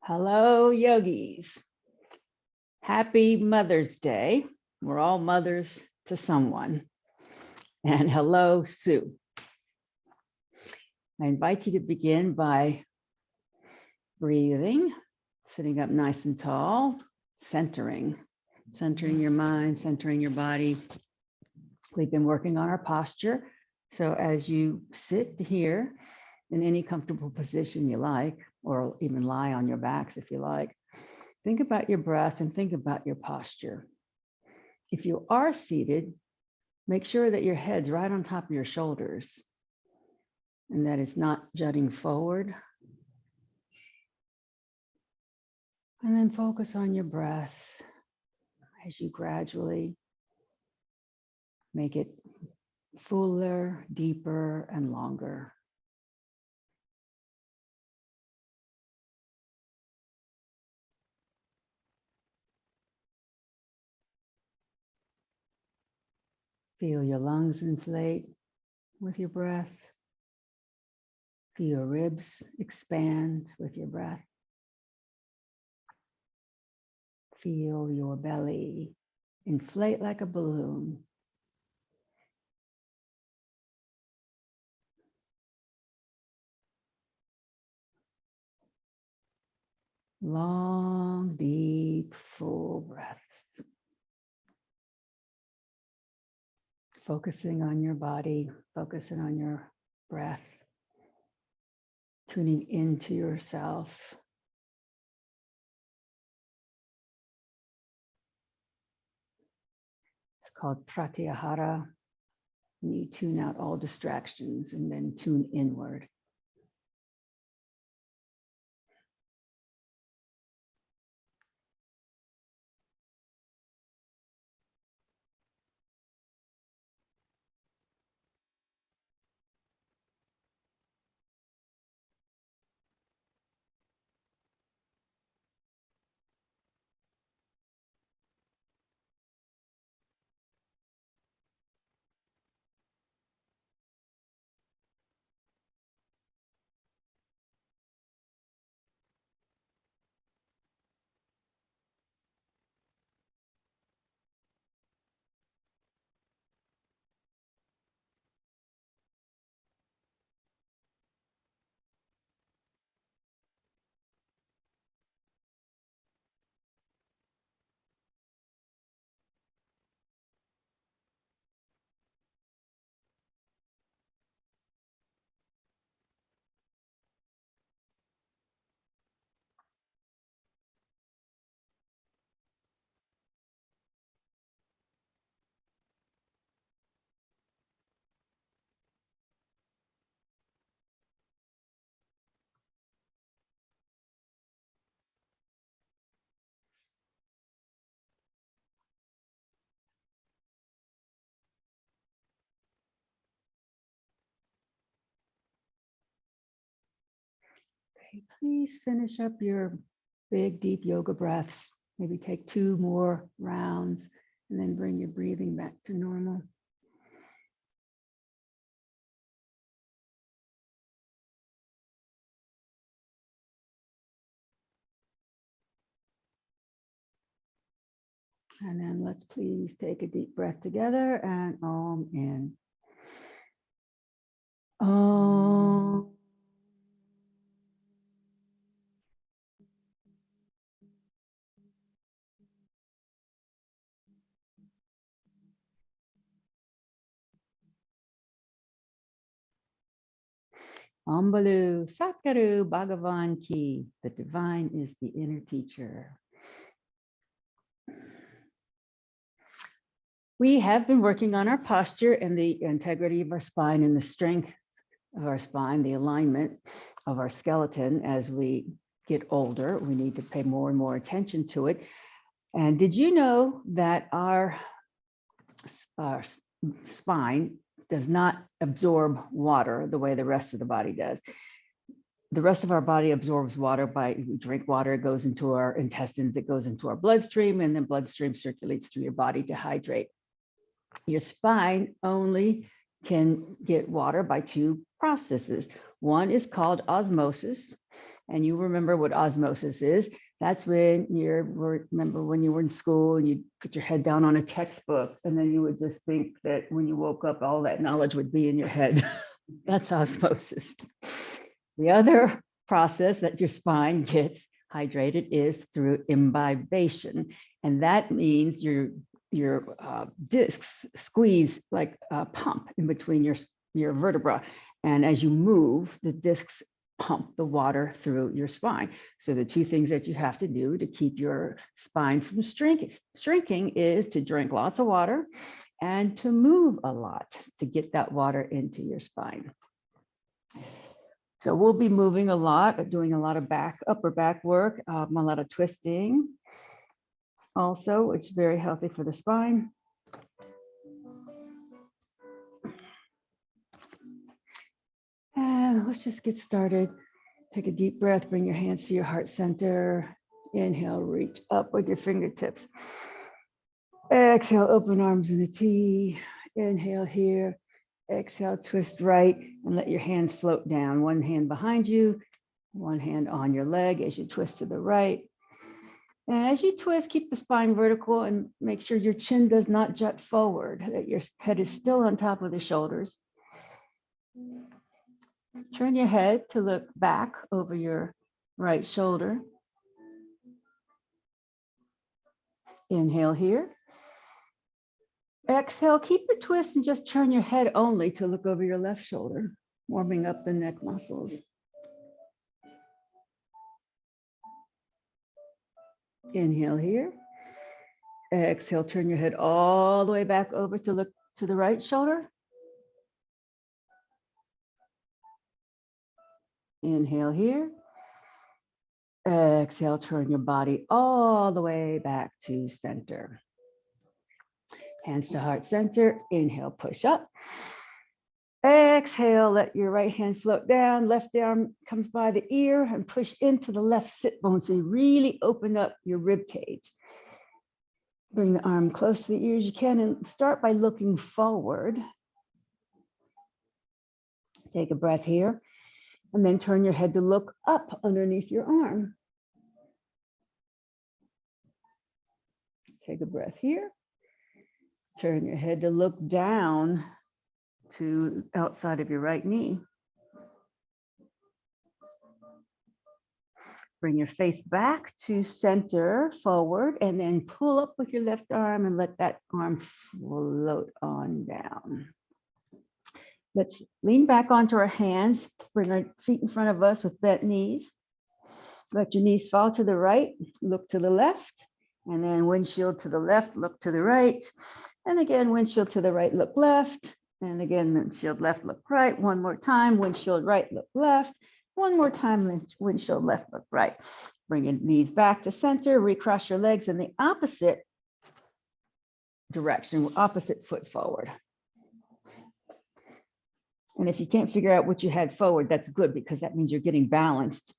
Hello, yogis. Happy Mother's Day. We're all mothers to someone. And hello, Sue. I invite you to begin by breathing, sitting up nice and tall, centering your mind, centering your body. We've been working on our posture. So as you sit here in any comfortable position you like, or even lie on your backs if you like, think about your breath and think about your posture. If you are seated, make sure that your head's right on top of your shoulders and that it's not jutting forward. And then focus on your breath as you gradually make it fuller, deeper, and longer. Feel your lungs inflate with your breath. Feel your ribs expand with your breath. Feel your belly inflate like a balloon. Long, deep, full breaths. Focusing on your body, focusing on your breath, tuning into yourself. It's called pratyahara. You tune out all distractions and then tune inward. Okay, please finish up your big, deep yoga breaths. Maybe take 2 more rounds and then bring your breathing back to normal. And then let's please take a deep breath together and Om in. Om. Ambalu Satguru Bhagavan Ki. The divine is the inner teacher. We have been working on our posture and the integrity of our spine and the strength of our spine, the alignment of our skeleton. As we get older, we need to pay more and more attention to it. And did you know that our spine does not absorb water the way the rest of the body does? the rest of our body absorbs water by we drink water, it goes into our intestines, it goes into our bloodstream, and then bloodstream circulates through your body to hydrate. Your spine only can get water by two processes. One is called osmosis, and you remember what osmosis is. That's when remember when you were in school and you put your head down on a textbook, and then you would just think that when you woke up, all that knowledge would be in your head. That's osmosis. The other process that your spine gets hydrated is through imbibition, and that means your discs squeeze like a pump in between your vertebra, and as you move, the discs pump the water through your spine. So the two things that you have to do to keep your spine from shrinking is to drink lots of water and to move a lot to get that water into your spine. So we'll be moving a lot, doing a lot of upper back work, a lot of twisting also, which is very healthy for the spine. And let's just get started. Take a deep breath, bring your hands to your heart center. Inhale, reach up with your fingertips. Exhale, open arms in a T. Inhale here. Exhale, twist right and let your hands float down. One hand behind you, one hand on your leg as you twist to the right. And as you twist, keep the spine vertical and make sure your chin does not jut forward, that your head is still on top of the shoulders. Turn your head to look back over your right shoulder. Inhale here. Exhale, keep the twist and just turn your head only to look over your left shoulder, warming up the neck muscles. Inhale here. Exhale, turn your head all the way back over to look to the right shoulder. Inhale here. Exhale, turn your body all the way back to center. Hands to heart center. Inhale, push up. Exhale, let your right hand float down. Left arm comes by the ear and push into the left sit bone. So you really open up your rib cage. Bring the arm close to the ear as you can and start by looking forward. Take a breath here. And then turn your head to look up underneath your arm. Take a breath here. Turn your head to look down to outside of your right knee. Bring your face back to center forward and then pull up with your left arm and let that arm float on down. Let's lean back onto our hands, bring our feet in front of us with bent knees. Let your knees fall to the right, look to the left, and then windshield to the left, look to the right. And again, windshield to the right, look left. And again, windshield left, look right. One more time, windshield right, look left. One more time, windshield left, look right. Bring your knees back to center, recross your legs in the opposite direction, opposite foot forward. And if you can't figure out what you had forward, that's good because that means you're getting balanced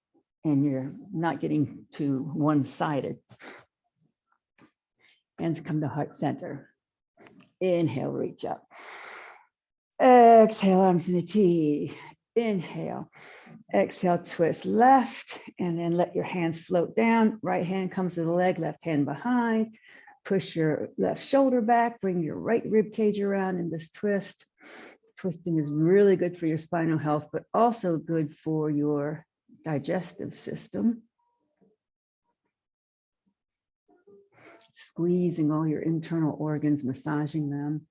and you're not getting too one-sided. Hands come to heart center. Inhale, reach up. Exhale, arms in a T. Inhale. Exhale, twist left, and then let your hands float down. Right hand comes to the leg, left hand behind. Push your left shoulder back, bring your right rib cage around in this twist. Twisting is really good for your spinal health, but also good for your digestive system. Squeezing all your internal organs, massaging them.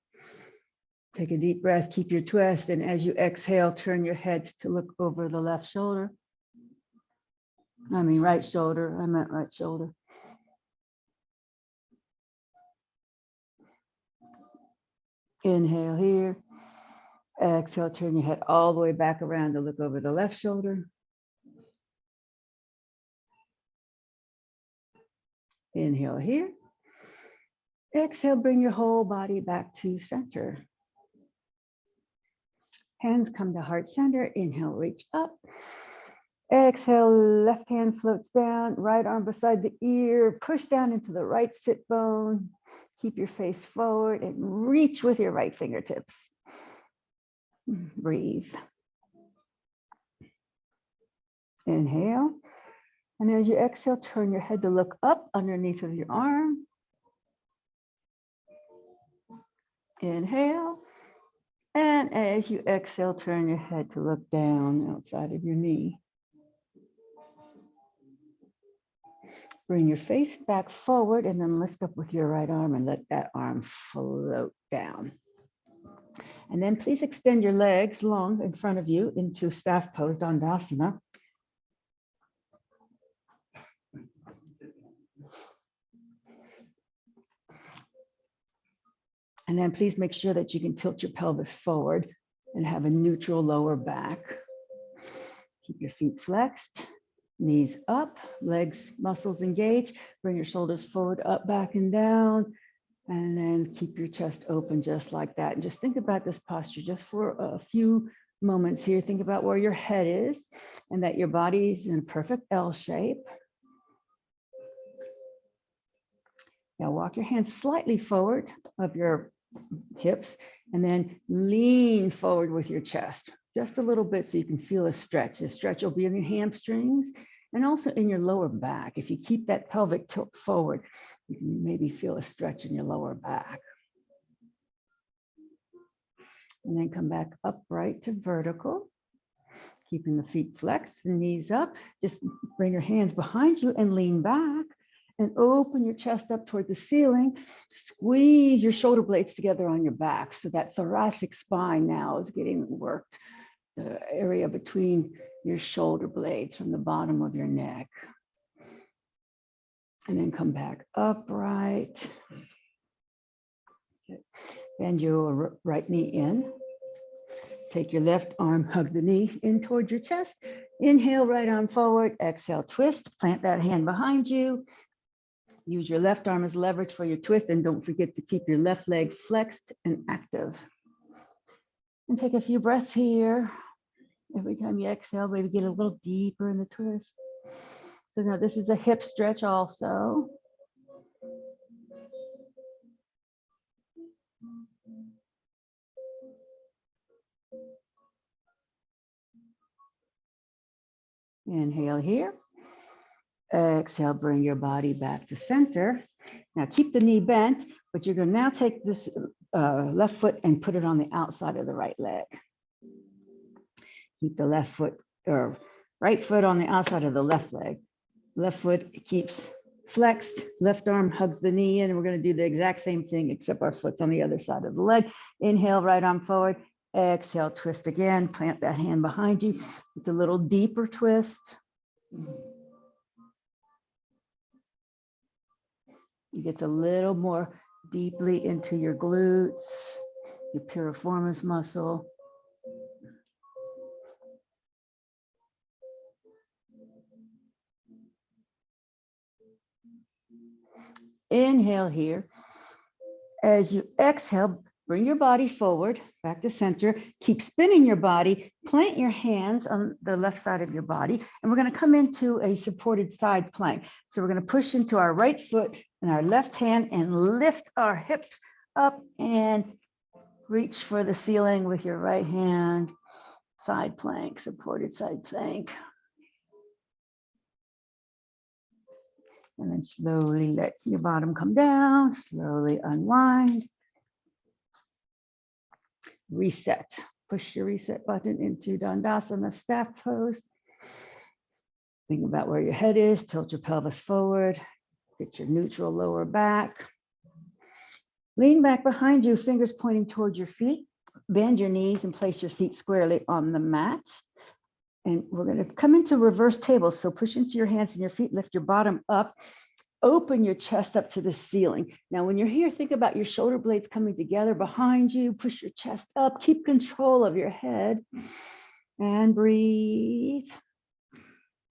Take a deep breath, keep your twist, and as you exhale, turn your head to look over the left shoulder. Right shoulder, I meant right shoulder. Inhale here. Exhale, turn your head all the way back around to look over the left shoulder. Inhale here. Exhale, bring your whole body back to center. Hands come to heart center. Inhale, reach up. Exhale, left hand floats down, right arm beside the ear, push down into the right sit bone. Keep your face forward and reach with your right fingertips. Breathe. Inhale. And as you exhale, turn your head to look up underneath of your arm. Inhale. And as you exhale, turn your head to look down outside of your knee. Bring your face back forward and then lift up with your right arm and let that arm float down. And then please extend your legs long in front of you into staff pose, Dandasana. And then please make sure that you can tilt your pelvis forward and have a neutral lower back. Keep your feet flexed, knees up, legs, muscles engaged. Bring your shoulders forward, up, back, and down. And then keep your chest open just like that. And just think about this posture just for a few moments here. Think about where your head is and that your body is in a perfect L shape. Now walk your hands slightly forward of your hips and then lean forward with your chest just a little bit so you can feel a stretch. The stretch will be in your hamstrings and also in your lower back. If you keep that pelvic tilt forward, you can maybe feel a stretch in your lower back. And then come back upright to vertical, keeping the feet flexed, the knees up. Just bring your hands behind you and lean back and open your chest up toward the ceiling. Squeeze your shoulder blades together on your back so that thoracic spine now is getting worked, the area between your shoulder blades from the bottom of your neck. And then come back upright. Okay. Bend your right knee in. Take your left arm, hug the knee in toward your chest. Inhale, right arm forward. Exhale, twist. Plant that hand behind you. Use your left arm as leverage for your twist, and don't forget to keep your left leg flexed and active. And take a few breaths here. Every time you exhale, maybe get a little deeper in the twist. So now this is a hip stretch also. Inhale here. Exhale, bring your body back to center. Now keep the knee bent, but you're going to now take this left foot and put it on the outside of the right leg. Keep the left foot or right foot on the outside of the left leg. Left foot keeps flexed, left arm hugs the knee in, and we're going to do the exact same thing except our foot's on the other side of the leg. Inhale, right arm forward. Exhale, twist again. Plant that hand behind you. It's a little deeper twist. It gets a little more deeply into your glutes, your piriformis muscle. Inhale here. As you exhale, bring your body forward, back to center. Keep spinning your body. Plant your hands on the left side of your body. And we're going to come into a supported side plank. So we're going to push into our right foot and our left hand and lift our hips up and reach for the ceiling with your right hand. Side plank, supported side plank. And then slowly let your bottom come down, slowly unwind. Reset. Push your reset button into Dandasana staff pose. Think about where your head is, tilt your pelvis forward, get your neutral lower back. Lean back behind you, fingers pointing towards your feet. Bend your knees and place your feet squarely on the mat. And we're going to come into reverse tables. So push into your hands and your feet, lift your bottom up, open your chest up to the ceiling. Now, when you're here, think about your shoulder blades coming together behind you, push your chest up, keep control of your head and breathe.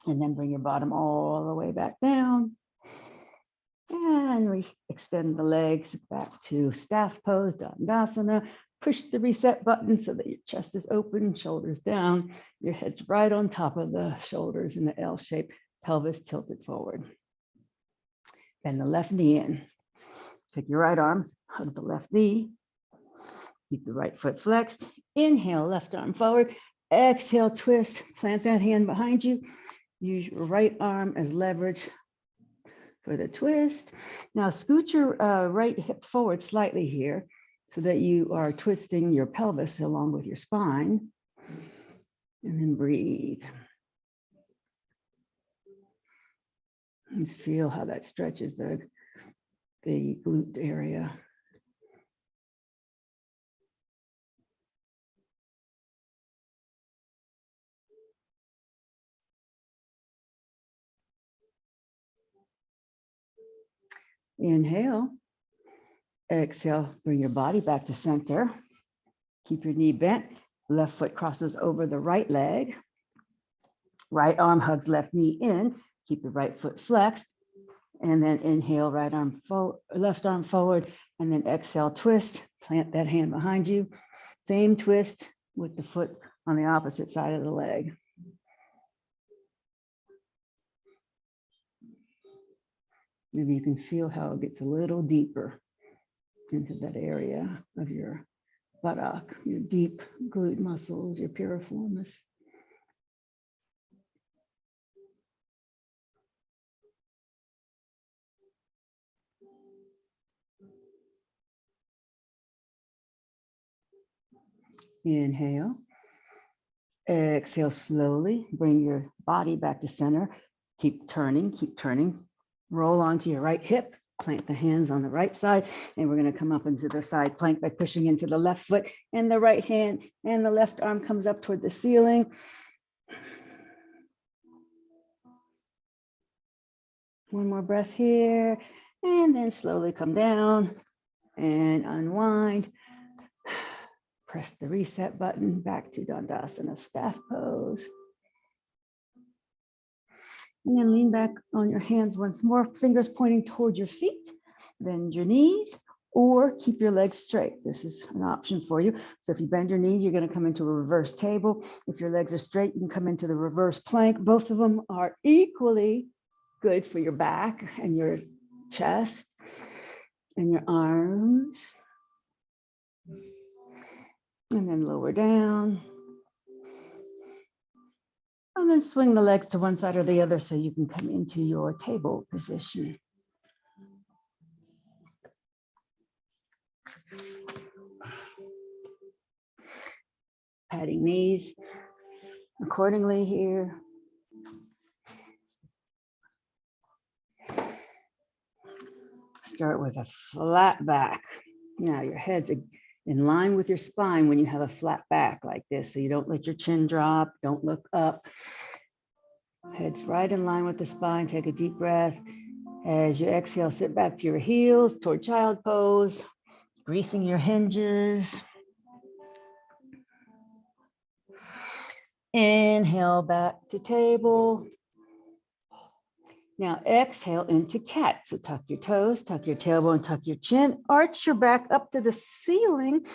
And then bring your bottom all the way back down. And we extend the legs back to staff pose, Dandasana. Push the reset button so that your chest is open, shoulders down, your head's right on top of the shoulders in the L shape, pelvis tilted forward. Bend the left knee in. Take your right arm, hug the left knee. Keep the right foot flexed. Inhale, left arm forward. Exhale, twist. Plant that hand behind you. Use your right arm as leverage for the twist. Now scoot your right hip forward slightly here so that you are twisting your pelvis along with your spine. And then breathe. Let's feel how that stretches the glute area. Inhale. Exhale, bring your body back to center. Keep your knee bent. Left foot crosses over the right leg. Right arm hugs left knee in. Keep the right foot flexed. And then inhale, right arm forward, left arm forward. And then exhale, twist. Plant that hand behind you. Same twist with the foot on the opposite side of the leg. Maybe you can feel how it gets a little deeper into that area of your buttock, your deep glute muscles, your piriformis. Inhale. Exhale slowly. Bring your body back to center. Keep turning, keep turning. Roll onto your right hip. Plant the hands on the right side. And we're going to come up into the side plank by pushing into the left foot and the right hand. And the left arm comes up toward the ceiling. One more breath here. And then slowly come down and unwind. Press the reset button back to Dandasana staff pose. And then lean back on your hands once more, fingers pointing toward your feet. Bend your knees or keep your legs straight. This is an option for you. So if you bend your knees, you're going to come into a reverse table. If your legs are straight, you can come into the reverse plank. Both of them are equally good for your back and your chest and your arms. And then lower down. And then swing the legs to one side or the other so you can come into your table position. Patting knees accordingly here. Start with a flat back. Now your head's in line with your spine when you have a flat back like this. So you don't let your chin drop, don't look up. Head's right in line with the spine. Take a deep breath. As you exhale, sit back to your heels toward child pose, greasing your hinges. Inhale back to table. Now exhale into cat. So tuck your toes, tuck your tailbone, tuck your chin, arch your back up to the ceiling.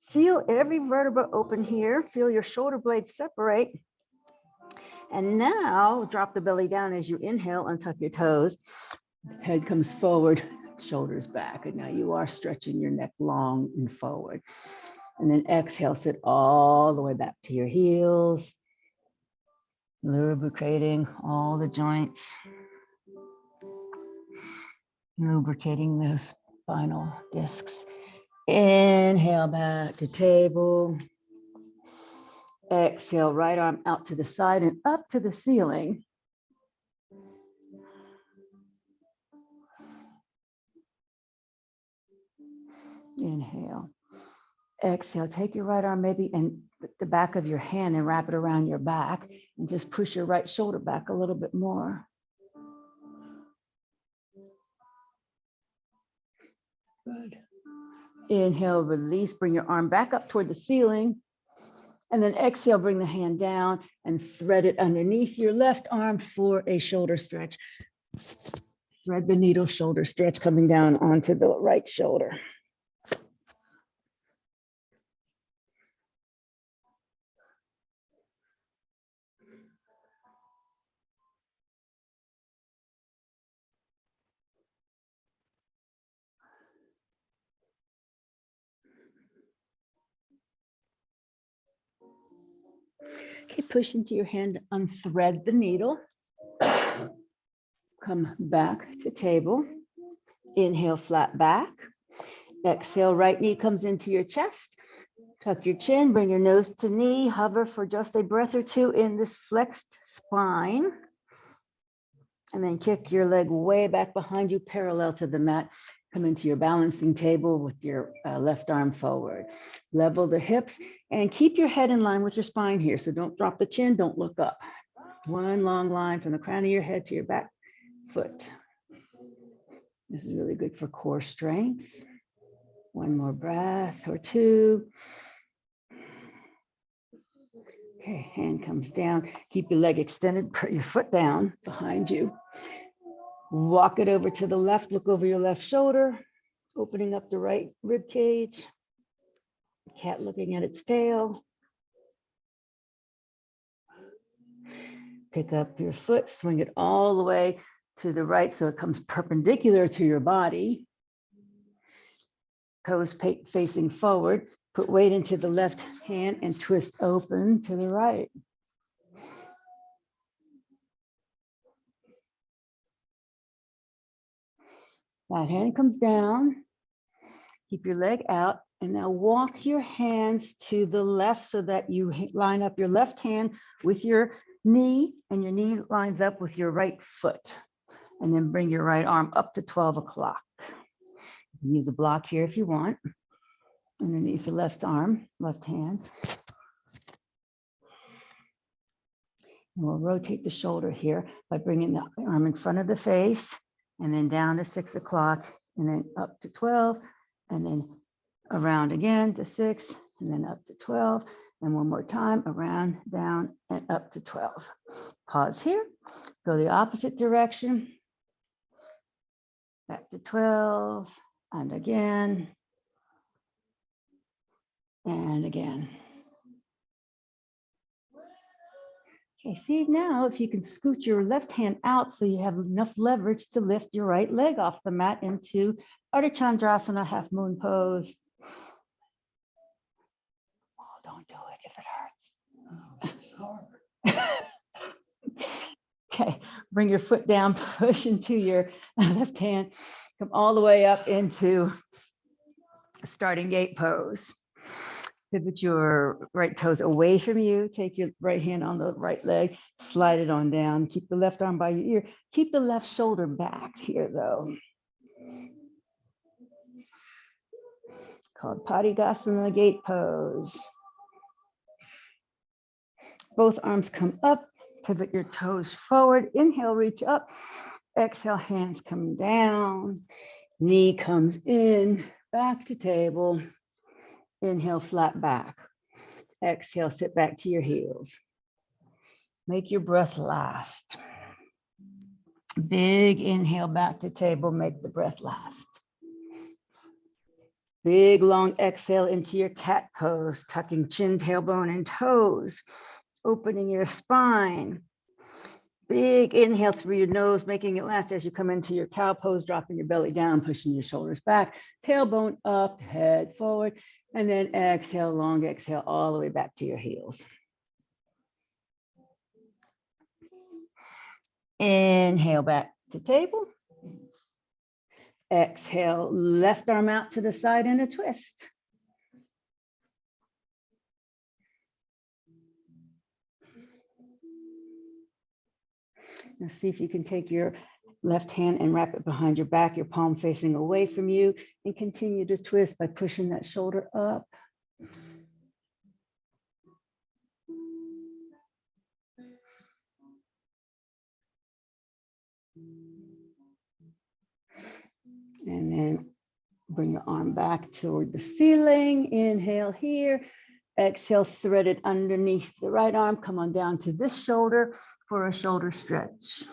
Feel every vertebra open here. Feel your shoulder blades separate. And now drop the belly down as you inhale, untuck your toes. Head comes forward, shoulders back. And now you are stretching your neck long and forward. And then exhale, sit all the way back to your heels. Lubricating all the joints. Lubricating those spinal discs. Inhale back to table. Exhale, right arm out to the side and up to the ceiling. Inhale. Exhale, take your right arm maybe and the back of your hand and wrap it around your back and just push your right shoulder back a little bit more. Good. Inhale, release, bring your arm back up toward the ceiling. And then exhale, bring the hand down and thread it underneath your left arm for a shoulder stretch. Thread the needle shoulder stretch coming down onto the right shoulder. push into your hand, unthread the needle. Come back to table. Inhale, flat back. Exhale, right knee comes into your chest. Tuck your chin, bring your nose to knee, hover for just a breath or two in this flexed spine. And then kick your leg way back behind you, parallel to the mat. Come into your balancing table with your left arm forward. Level the hips and keep your head in line with your spine here. So don't drop the chin, don't look up. One long line from the crown of your head to your back foot. This is really good for core strength. One more breath or two. Okay, hand comes down. Keep your leg extended, put your foot down behind you. Walk it over to the left, look over your left shoulder, opening up the right rib cage. Cat looking at its tail. Pick up your foot, swing it all the way to the right so it comes perpendicular to your body. Toes facing forward. Put weight into the left hand and twist open to the right. That hand comes down. Keep your leg out. And now walk your hands to the left so that you line up your left hand with your knee and your knee lines up with your right foot. And then bring your right arm up to 12 o'clock. Use a block here if you want. Underneath your left arm, left hand. And we'll rotate the shoulder here by bringing the arm in front of the face and then down to 6 o'clock and then up to 12 and then around again to 6 and then up to 12 and one more time around, down and up to 12. Pause here, go the opposite direction. Back to 12 and again. And again. Okay, see now if you can scoot your left hand out so you have enough leverage to lift your right leg off the mat into Ardha Chandrasana, half moon pose. Oh, don't do it if it hurts. Okay, bring your foot down, push into your left hand, come all the way up into starting gate pose. Pivot your right toes away from you. Take your right hand on the right leg, slide it on down. Keep the left arm by your ear. Keep the left shoulder back here though. Called Padidasana gate pose. Both arms come up, pivot your toes forward. Inhale, reach up. Exhale, hands come down. Knee comes in, back to table. Inhale, flat back. Exhale, sit back to your heels. Make your breath last. Big inhale back to table, make the breath last. Big long exhale into your cat pose, tucking chin, tailbone, and toes, opening your spine. Big inhale through your nose, making it last as you come into your cow pose, dropping your belly down, pushing your shoulders back, tailbone up, head forward, and then exhale, long exhale, all the way back to your heels. Inhale back to table. Exhale, left arm out to the side in a twist. Now see if you can take your left hand and wrap it behind your back, your palm facing away from you, and continue to twist by pushing that shoulder up. And then bring your arm back toward the ceiling. Inhale here. Exhale, thread it underneath the right arm. Come on down to this shoulder for a shoulder stretch.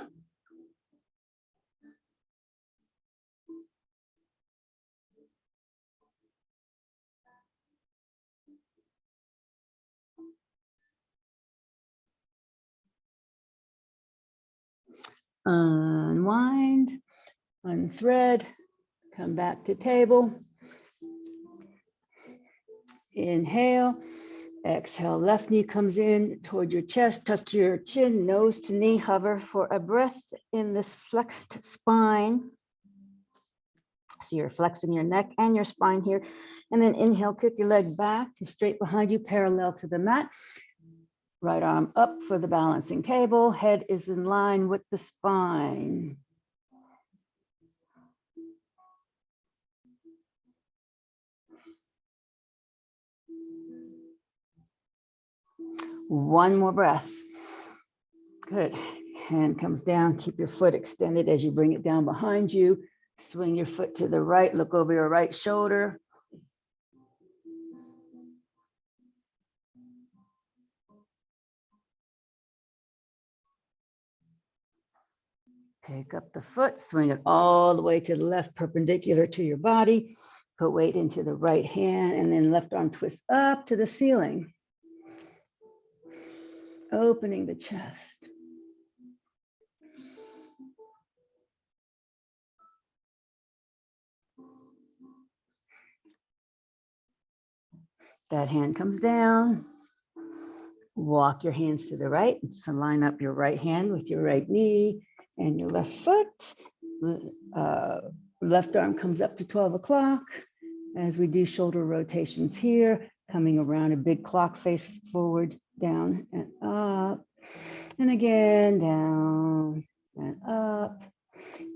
Unwind, unthread, come back to table. Inhale, Exhale, left knee comes in toward your chest, tuck your chin, nose to knee, hover for a breath in this flexed spine. So you're flexing your neck and your spine here. And then inhale, kick your leg back to straight behind you, parallel to the mat. Right arm up for the balancing table. Head is in line with the spine. One more breath. Good. Hand comes down. Keep your foot extended as you bring it down behind you. Swing your foot to the right. Look over your right shoulder. Pick up the foot. Swing it all the way to the left, perpendicular to your body. Put weight into the right hand and then left arm twist up to the ceiling. Opening the chest. That hand comes down. Walk your hands to the right. So line up your right hand with your right knee and your left foot. Left arm comes up to 12 o'clock as we do shoulder rotations here, coming around a big clock face forward, down and up. And again, down and up.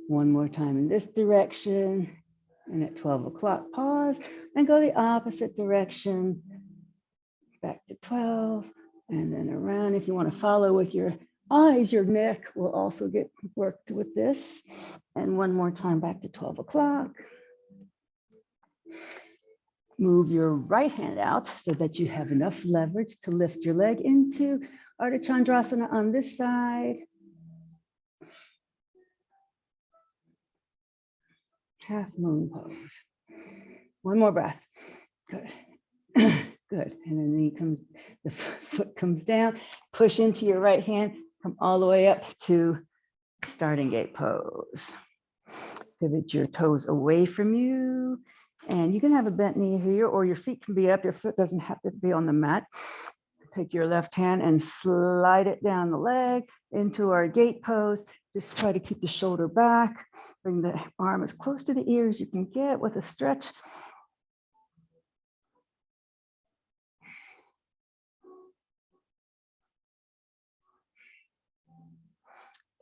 One more time in this direction. And at 12 o'clock, pause and go the opposite direction. Back to 12 and then around. If you want to follow with your eyes, your neck will also get worked with this. And one more time back to 12 o'clock. Move your right hand out so that you have enough leverage to lift your leg into Ardha Chandrasana on this side. Half moon pose. One more breath. Good. Good. And then the foot comes down, push into your right hand, come all the way up to starting gate pose. Pivot your toes away from you. And you can have a bent knee here, or your feet can be up. Your foot doesn't have to be on the mat. Take your left hand and slide it down the leg into our gate pose. Just try to keep the shoulder back. Bring the arm as close to the ear as you can get with a stretch.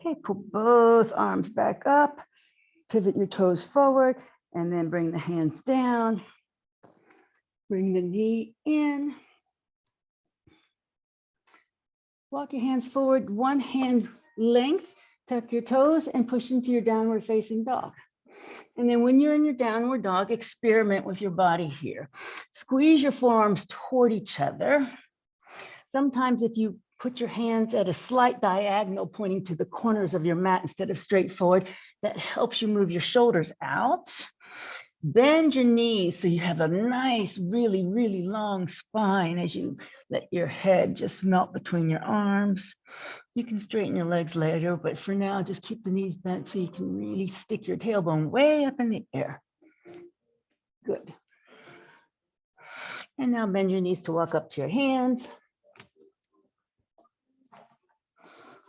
Okay, pull both arms back up. Pivot your toes forward and then bring the hands down. Bring the knee in. Walk your hands forward, one hand length, tuck your toes and push into your downward facing dog. And then when you're in your downward dog, experiment with your body here. Squeeze your forearms toward each other. Sometimes if you put your hands at a slight diagonal pointing to the corners of your mat instead of straight forward, that helps you move your shoulders out. Bend your knees so you have a nice, really, really long spine as you let your head just melt between your arms. You can straighten your legs later, but for now, just keep the knees bent so you can really stick your tailbone way up in the air. Good. And now bend your knees to walk up to your hands.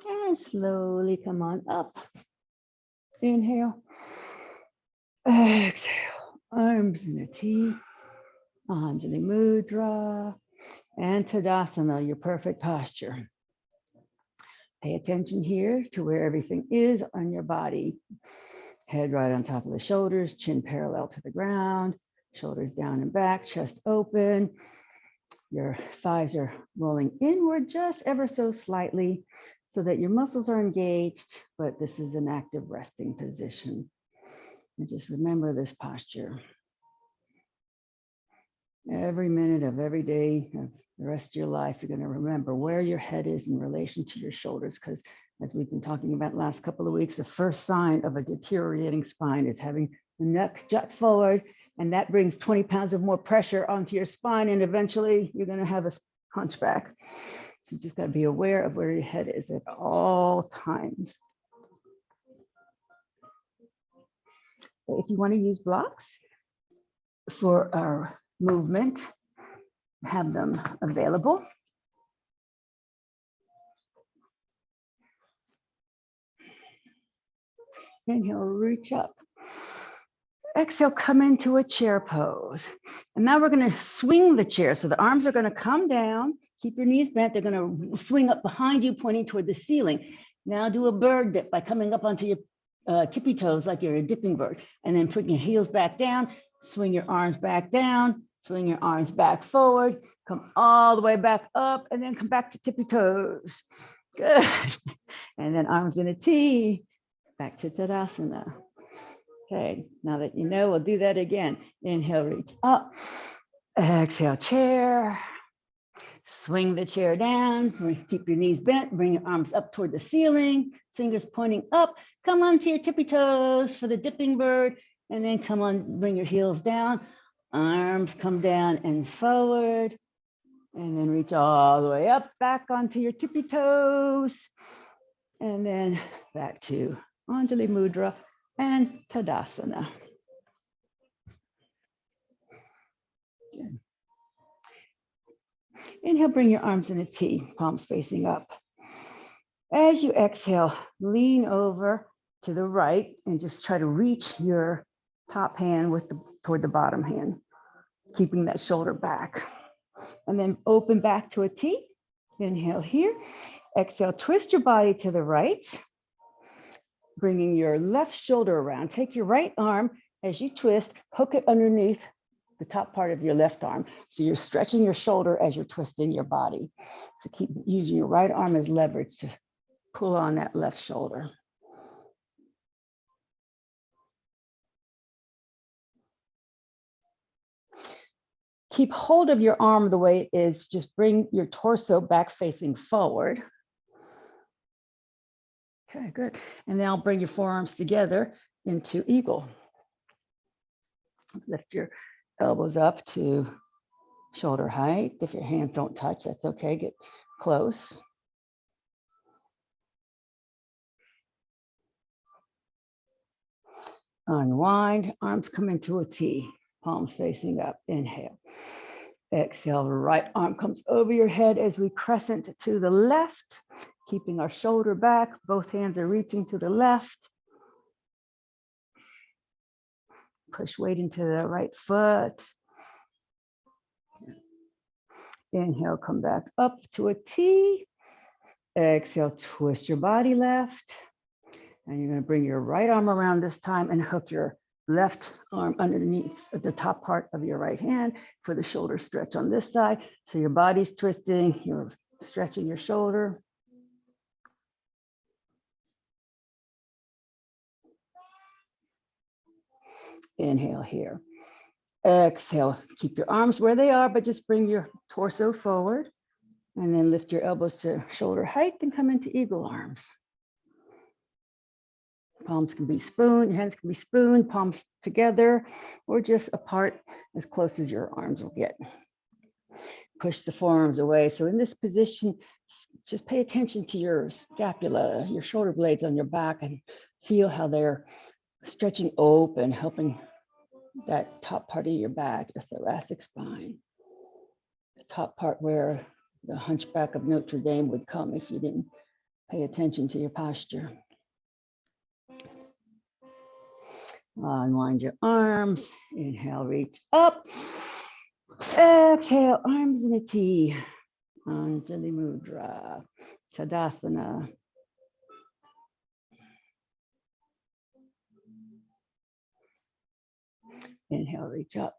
And slowly come on up. Inhale. Exhale. Arms in a T. Anjali Mudra. And Tadasana, your perfect posture. Pay attention here to where everything is on your body. Head right on top of the shoulders, chin parallel to the ground, shoulders down and back, chest open. Your thighs are rolling inward just ever so slightly so that your muscles are engaged, but this is an active resting position. And just remember this posture. Every minute of every day of the rest of your life, you're going to remember where your head is in relation to your shoulders, because as we've been talking about last couple of weeks, the first sign of a deteriorating spine is having the neck jut forward, and that brings 20 pounds of more pressure onto your spine, and eventually you're going to have a hunchback. So you just got to be aware of where your head is at all times. If you want to use blocks for our movement, have them available. Inhale, reach up. Exhale, come into a chair pose. And now we're going to swing the chair. So the arms are going to come down. Keep your knees bent. They're going to swing up behind you, pointing toward the ceiling. Now do a bird dip by coming up onto your tippy toes like you're a dipping bird. And then put your heels back down. Swing your arms back down. Swing your arms back forward. Come all the way back up. And then come back to tippy toes. Good. And then arms in a T. Back to Tadasana. Okay, now that you know, we'll do that again. Inhale, reach up. Exhale, chair. Swing the chair down. Keep your knees bent. Bring your arms up toward the ceiling. Fingers pointing up. Come onto your tippy toes for the dipping bird. And then come on, bring your heels down. Arms come down and forward. And then reach all the way up, back onto your tippy toes. And then back to Anjali Mudra and Tadasana. Good. Inhale, bring your arms in a T, palms facing up. As you exhale, lean over to the right and just try to reach your top hand toward the bottom hand, keeping that shoulder back. And then open back to a T. Inhale here. Exhale, twist your body to the right, bringing your left shoulder around. Take your right arm as you twist, hook it underneath the top part of your left arm. So you're stretching your shoulder as you're twisting your body. So keep using your right arm as leverage to pull on that left shoulder. Keep hold of your arm the way it is. Just bring your torso back facing forward. Okay, good. And now bring your forearms together into eagle. Lift your elbows up to shoulder height. If your hands don't touch, that's okay. Get close. Unwind, arms come into a T, palms facing up. Inhale. Exhale, right arm comes over your head as we crescent to the left, keeping our shoulder back. Both hands are reaching to the left. Push weight into the right foot. Inhale, come back up to a T. Exhale, twist your body left. And you're going to bring your right arm around this time and hook your left arm underneath the top part of your right hand for the shoulder stretch on this side. So your body's twisting, you're stretching your shoulder. Inhale here. Exhale, keep your arms where they are, but just bring your torso forward and then lift your elbows to shoulder height and come into eagle arms. Palms can be spoon, your hands can be spoon, palms together, or just apart as close as your arms will get. Push the forearms away. So in this position, just pay attention to your scapula, your shoulder blades on your back, and feel how they're stretching open, helping that top part of your back, your thoracic spine, the top part where the hunchback of Notre Dame would come if you didn't pay attention to your posture. Unwind your arms. Inhale, reach up. Exhale, arms in a T. Anjali Mudra, Tadasana. Inhale, reach up.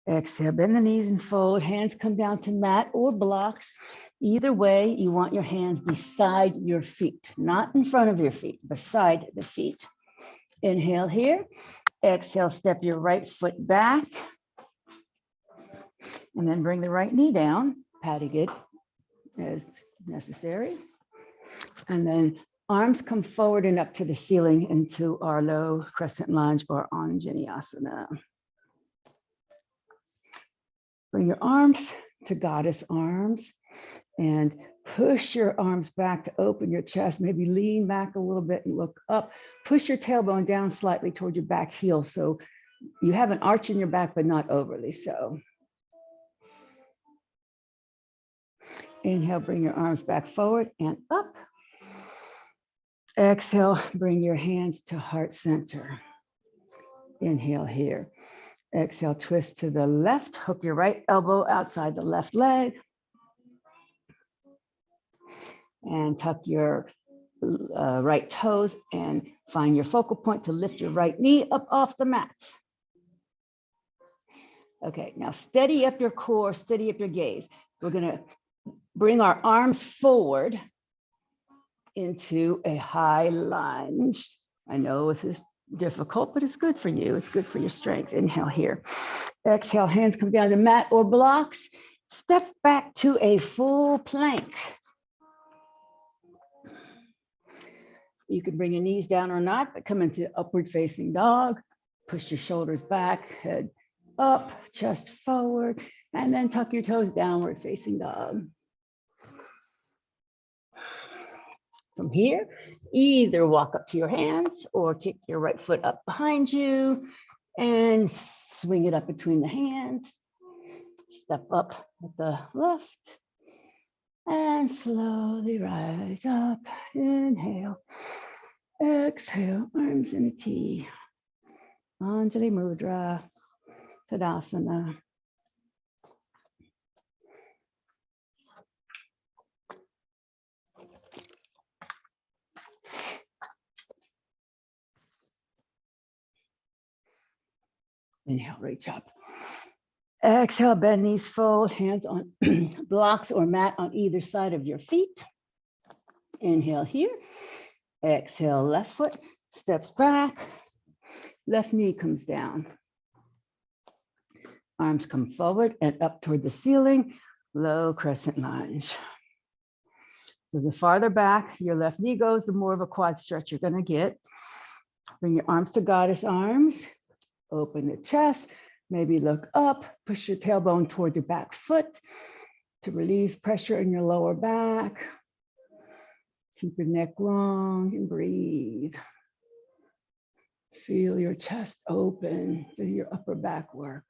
Exhale, bend the knees and fold. Hands come down to mat or blocks. Either way, you want your hands beside your feet, not in front of your feet, beside the feet. Inhale here. Exhale, step your right foot back. And then bring the right knee down, patting it as necessary. And then arms come forward and up to the ceiling into our low crescent lunge or Anjaneyasana. Bring your arms to goddess arms and push your arms back to open your chest. Maybe lean back a little bit and look up. Push your tailbone down slightly toward your back heel so you have an arch in your back, but not overly so. Inhale, bring your arms back forward and up. Exhale, bring your hands to heart center. Inhale here. Exhale, twist to the left. Hook your right elbow outside the left leg. And tuck your right toes and find your focal point to lift your right knee up off the mat. Okay, now steady up your core, steady up your gaze. We're gonna bring our arms forward into a high lunge. I know this is difficult, but it's good for you. It's good for your strength. Inhale here. Exhale, hands come down to mat or blocks. Step back to a full plank. You can bring your knees down or not, but come into upward facing dog. Push your shoulders back, head up, chest forward, and then tuck your toes downward facing dog. From here, either walk up to your hands or kick your right foot up behind you and swing it up between the hands. Step up with the left and slowly rise up. Inhale, exhale, arms in a T. Anjali Mudra, Tadasana. Inhale, reach up. Exhale, bend knees, fold, hands on blocks or mat on either side of your feet. Inhale here. Exhale, left foot steps back. Left knee comes down. Arms come forward and up toward the ceiling. Low crescent lunge. So the farther back your left knee goes, the more of a quad stretch you're going to get. Bring your arms to goddess arms. Open the chest. Maybe look up, push your tailbone toward your back foot to relieve pressure in your lower back. Keep your neck long and breathe. Feel your chest open, feel your upper back work.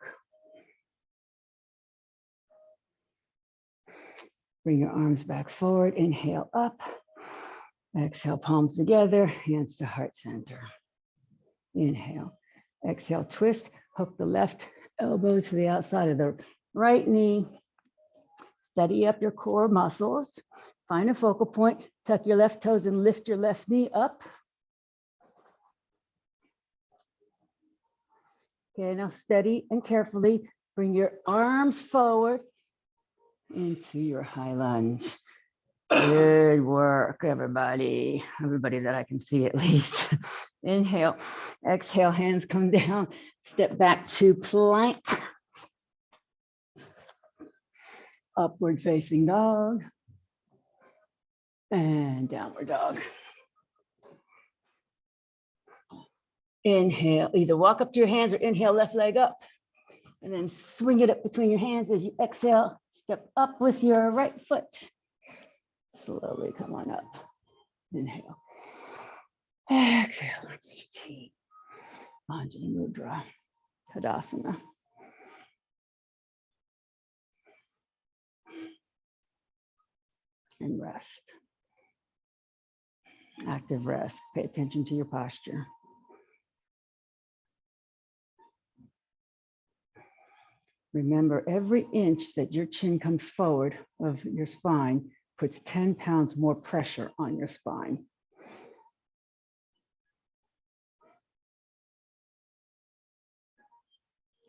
Bring your arms back forward, inhale up. Exhale, palms together, hands to heart center. Inhale, exhale, twist. Hook the left elbow to the outside of the right knee. Steady up your core muscles. Find a focal point. Tuck your left toes and lift your left knee up. Okay, now steady and carefully bring your arms forward into your high lunge. Good work, everybody. Everybody that I can see at least. Inhale, exhale, hands come down. Step back to plank. Upward facing dog. And downward dog. Inhale, either walk up to your hands or inhale, left leg up. And then swing it up between your hands as you exhale. Step up with your right foot. Slowly come on up. Inhale. Exhale. Anjali Mudra. Tadasana. And rest. Active rest. Pay attention to your posture. Remember, every inch that your chin comes forward of your spine puts 10 pounds more pressure on your spine.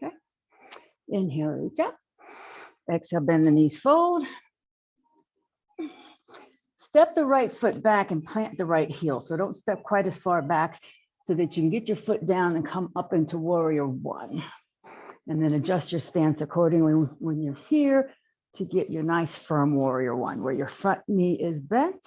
Okay. Inhale, reach up. Exhale, bend the knees, fold. Step the right foot back and plant the right heel. So don't step quite as far back so that you can get your foot down and come up into warrior one. And then adjust your stance accordingly when you're here to get your nice firm warrior one, where your front knee is bent,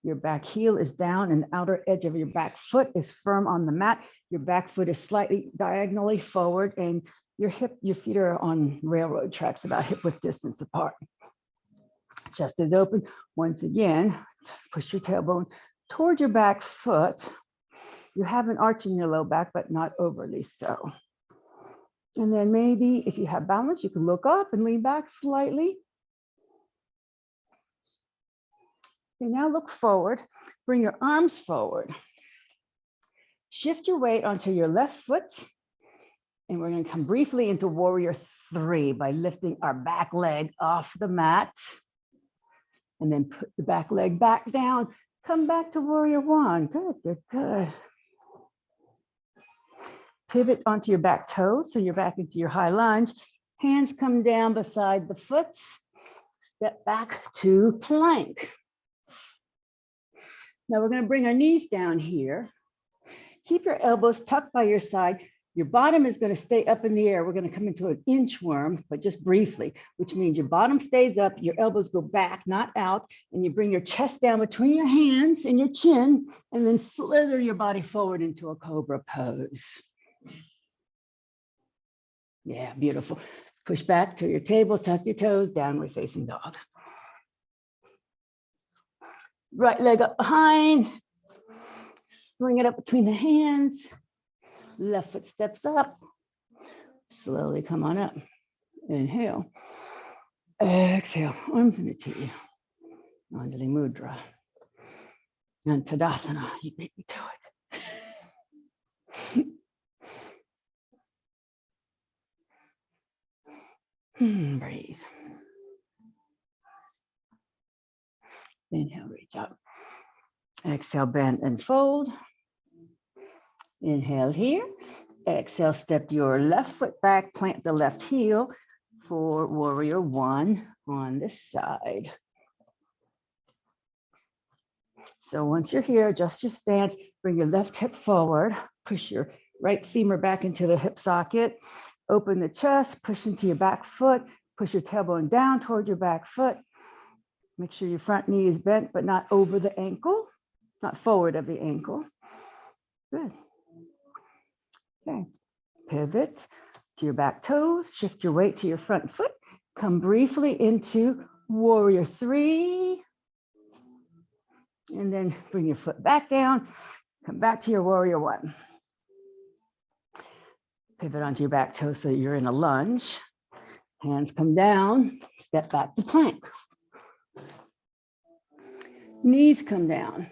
your back heel is down, and the outer edge of your back foot is firm on the mat. Your back foot is slightly diagonally forward, and your feet are on railroad tracks about hip width distance apart. Chest is open. Once again, push your tailbone toward your back foot. You have an arch in your low back, but not overly so. And then maybe if you have balance, you can look up and lean back slightly. Okay, now look forward. Bring your arms forward. Shift your weight onto your left foot. And we're going to come briefly into warrior 3 by lifting our back leg off the mat. And then put the back leg back down. Come back to warrior 1. Good, good, good. Pivot onto your back toes. So you're back into your high lunge. Hands come down beside the foot. Step back to plank. Now we're going to bring our knees down here. Keep your elbows tucked by your side. Your bottom is going to stay up in the air. We're going to come into an inchworm, but just briefly, which means your bottom stays up, your elbows go back, not out, and you bring your chest down between your hands and your chin, and then slither your body forward into a cobra pose. Yeah, beautiful. Push back to your table, tuck your toes, downward facing dog. Right leg up behind, swing it up between the hands. Left foot steps up. Slowly come on up. Inhale. Exhale. Arms in a T. Anjali Mudra. And Tadasana. You beat me to it. Breathe. Inhale, reach up. Exhale, bend and fold. Inhale here. Exhale, step your left foot back, plant the left heel for warrior 1 on this side. So once you're here, adjust your stance, bring your left hip forward, push your right femur back into the hip socket, open the chest, push into your back foot, push your tailbone down toward your back foot. Make sure your front knee is bent, but not over the ankle, not forward of the ankle. Good. Okay, pivot to your back toes, shift your weight to your front foot, come briefly into warrior 3, and then bring your foot back down, come back to your warrior 1. Pivot onto your back toes so you're in a lunge. Hands come down, step back to plank. Knees come down.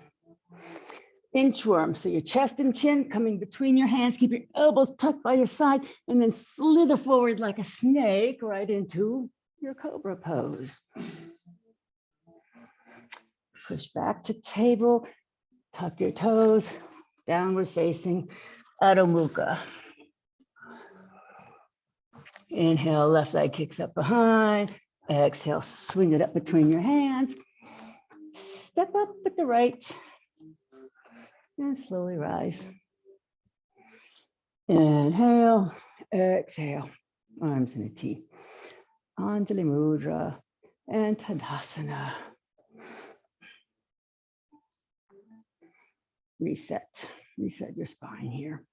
Inchworm, so your chest and chin coming between your hands, keep your elbows tucked by your side, and then slither forward like a snake right into your cobra pose. Push back to table, tuck your toes, downward facing Adho Mukha. Inhale, left leg kicks up behind. Exhale, swing it up between your hands. Step up with the right. And slowly rise. Inhale, exhale, arms in a T. Anjali Mudra and Tadasana. Reset your spine here.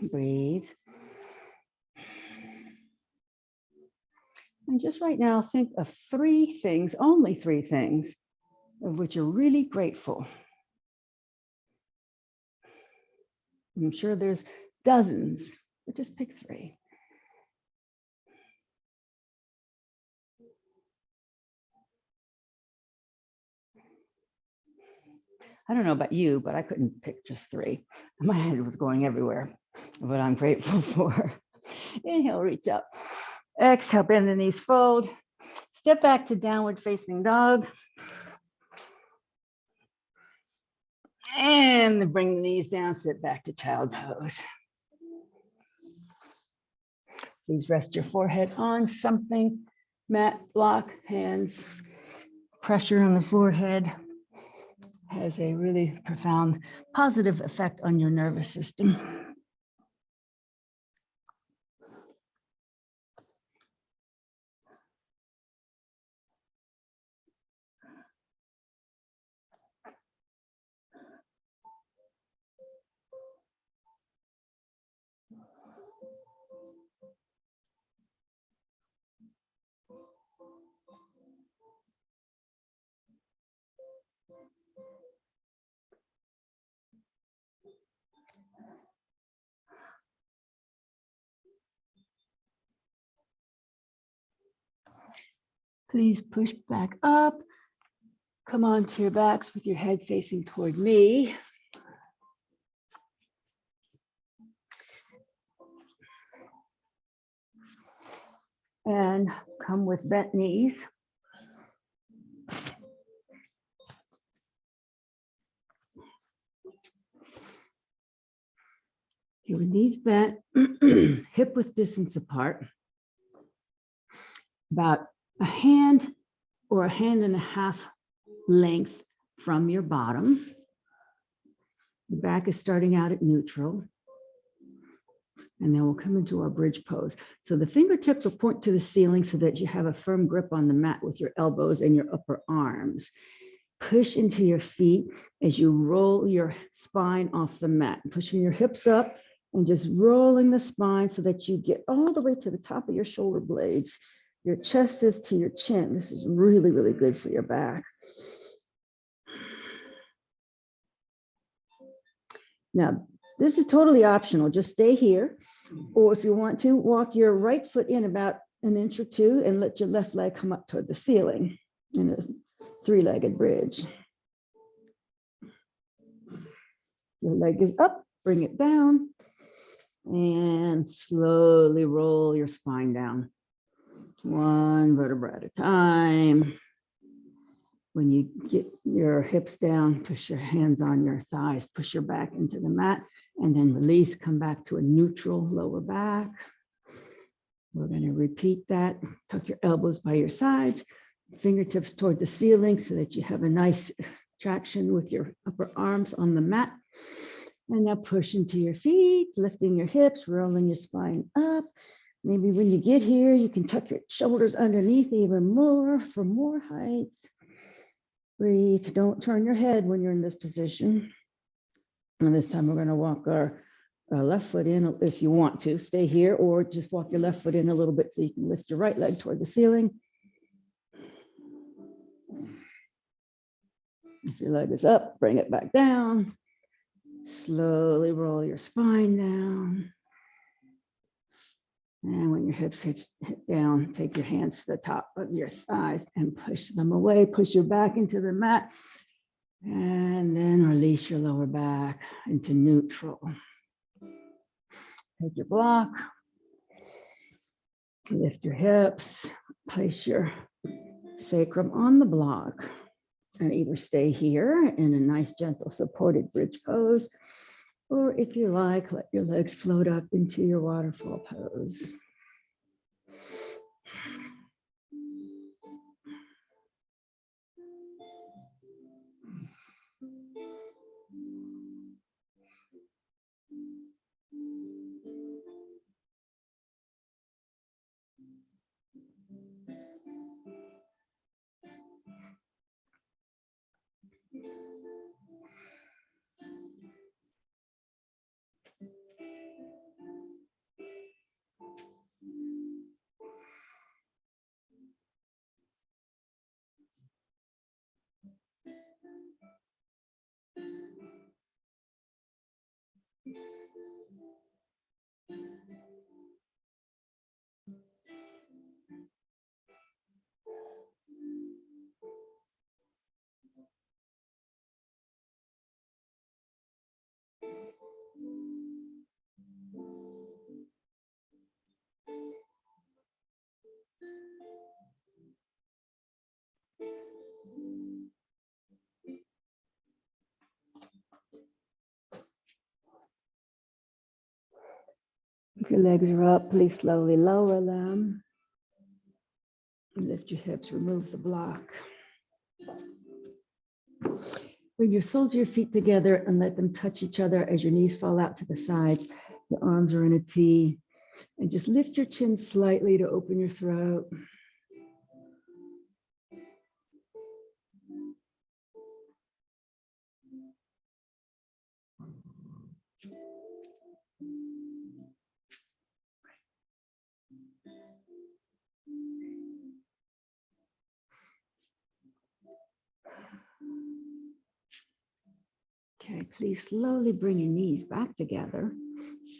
Breathe. And just right now, think of 3 things, only 3 things, of which you're really grateful. I'm sure there's dozens, but just pick 3. I don't know about you, but I couldn't pick just 3. My head was going everywhere, what I'm grateful for. Inhale, reach up. Exhale, bend the knees, fold. Step back to downward facing dog. And bring the knees down, sit back to child pose. Please rest your forehead on something. Mat, block, hands. Pressure on the forehead has a really profound positive effect on your nervous system. Please push back up. Come onto your backs with your head facing toward me. And come with bent knees. Your knees bent, hip width distance apart, about a hand or a hand and a half length from your bottom. The back is starting out at neutral. And then we'll come into our bridge pose. So the fingertips will point to the ceiling so that you have a firm grip on the mat with your elbows and your upper arms. Push into your feet as you roll your spine off the mat, pushing your hips up and just rolling the spine so that you get all the way to the top of your shoulder blades. Your chest is to your chin. This is really, really good for your back. Now, this is totally optional. Just stay here. Or if you want to, walk your right foot in about an inch or two and let your left leg come up toward the ceiling in a three-legged bridge. Your leg is up, bring it down, and slowly roll your spine down. One vertebra at a time. When you get your hips down, push your hands on your thighs, push your back into the mat, and then release, come back to a neutral lower back. We're going to repeat that. Tuck your elbows by your sides, fingertips toward the ceiling so that you have a nice traction with your upper arms on the mat. And now push into your feet, lifting your hips, rolling your spine up. Maybe when you get here, you can tuck your shoulders underneath even more for more height. Breathe. Don't turn your head when you're in this position. And this time we're going to walk our left foot in if you want to. Stay here or just walk your left foot in a little bit so you can lift your right leg toward the ceiling. If your leg is up, bring it back down. Slowly roll your spine down. And when your hips hit down, take your hands to the top of your thighs and push them away. Push your back into the mat. And then release your lower back into neutral. Take your block. Lift your hips. Place your sacrum on the block. And either stay here in a nice, gentle, supported bridge pose, or if you like, let your legs float up into your waterfall pose. If your legs are up, please slowly lower them. Lift your hips, remove the block. Bring your soles of your feet together and let them touch each other as your knees fall out to the sides. Your arms are in a T. And just lift your chin slightly to open your throat. Okay, please slowly bring your knees back together.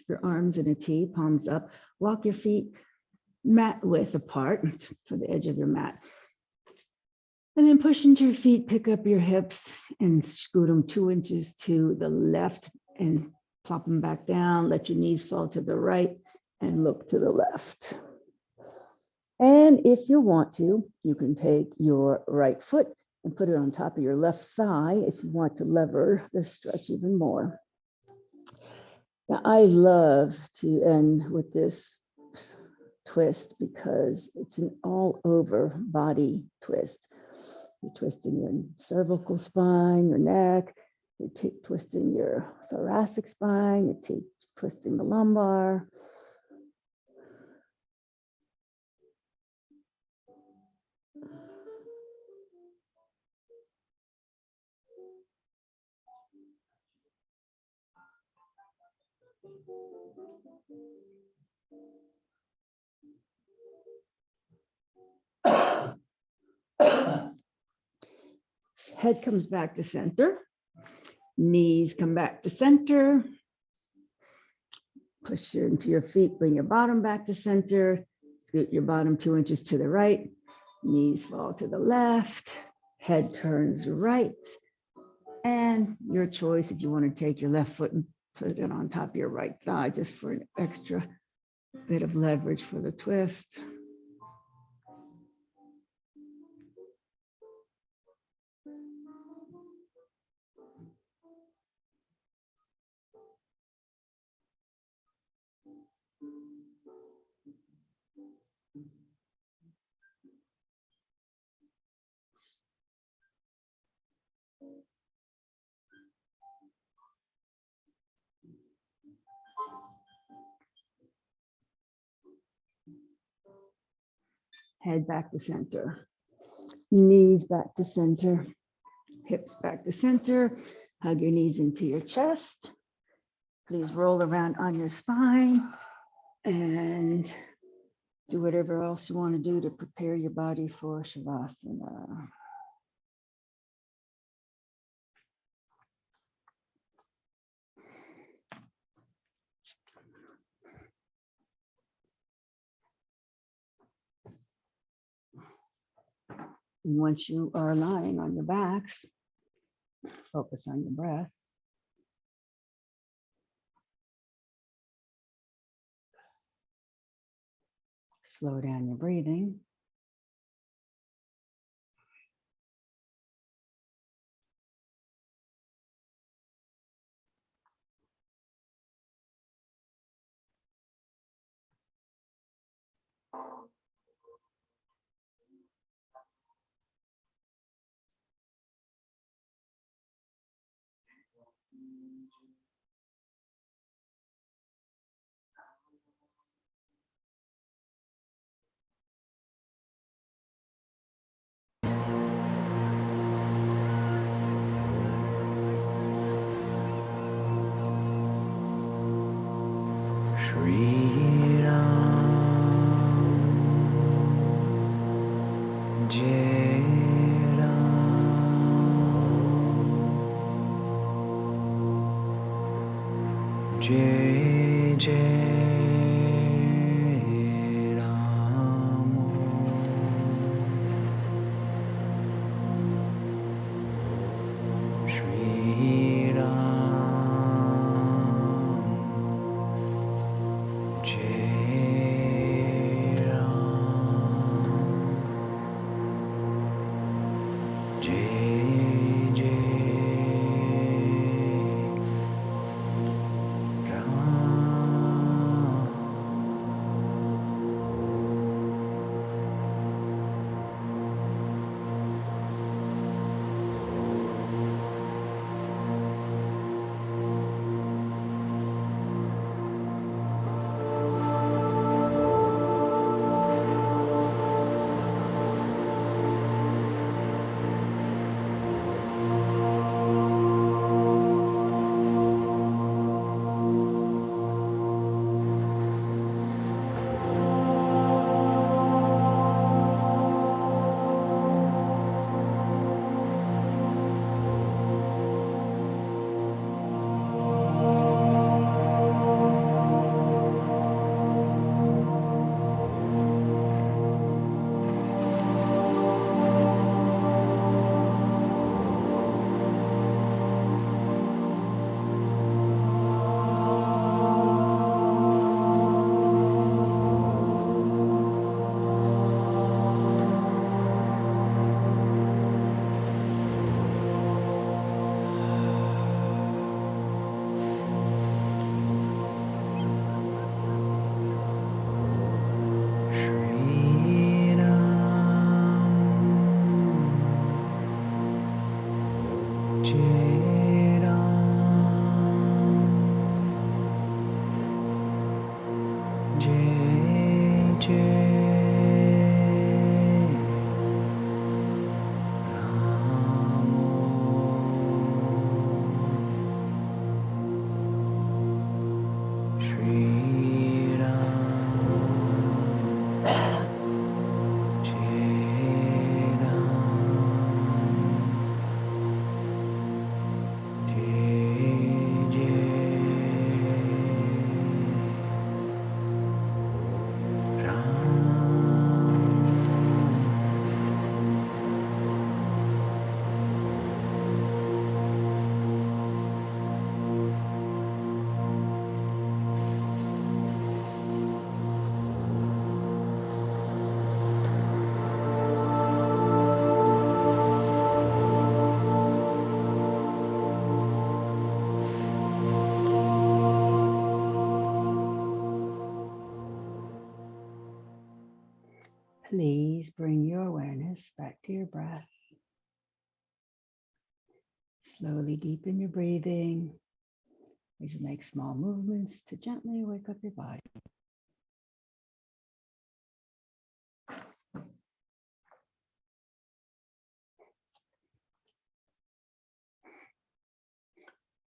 Your arms in a T, palms up. Walk your feet mat width apart to the edge of your mat. And then push into your feet, pick up your hips and scoot them 2 inches to the left and plop them back down. Let your knees fall to the right and look to the left. And if you want to, you can take your right foot and put it on top of your left thigh if you want to lever the stretch even more. Now, I love to end with this twist because it's an all over body twist. You're twisting your cervical spine, your neck, you're twisting your thoracic spine, you're twisting the lumbar. Head comes back to center. Knees come back to center. Push into your feet, bring your bottom back to center. Scoot your bottom 2 inches to the right. Knees fall to the left. Head turns right. And your choice if you want to take your left foot and put it on top of your right thigh just for an extra bit of leverage for the twist. Head back to center. Knees back to center. Hips back to center. Hug your knees into your chest. Please roll around on your spine and do whatever else you want to do to prepare your body for Shavasana. And once you are lying on your backs, focus on your breath. Slow down your breathing. Jai Jai Ram Shri Ram Jai Ram Jai Jai Ram please bring your awareness back to your breath. Slowly deepen your breathing as you make small movements to gently wake up your body.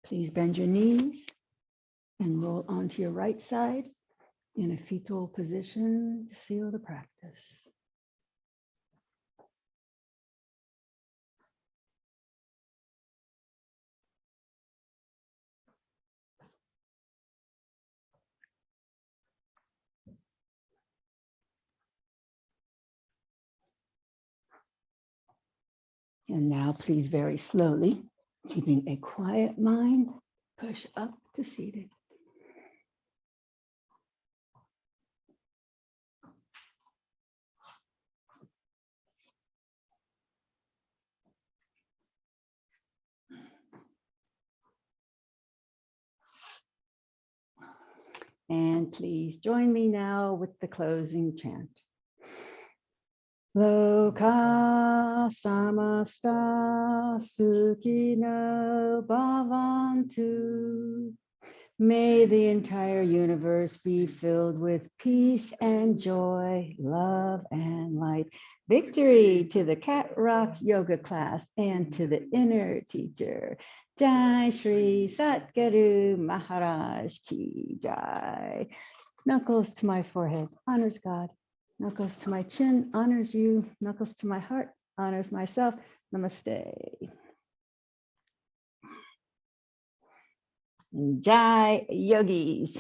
Please bend your knees and roll onto your right side in a fetal position to seal the practice. And now please very slowly, keeping a quiet mind, push up to seated. And please join me now with the closing chant. Loka samasta sukhino bhavantu. May the entire universe be filled with peace and joy, love and light. Victory to the Cat Rock Yoga class and to the inner teacher. Jai Shri Satguru Maharaj Ki Jai. Knuckles to my forehead, honors God. Knuckles to my chin, honors you. Knuckles to my heart, honors myself. Namaste. Jai Yogis.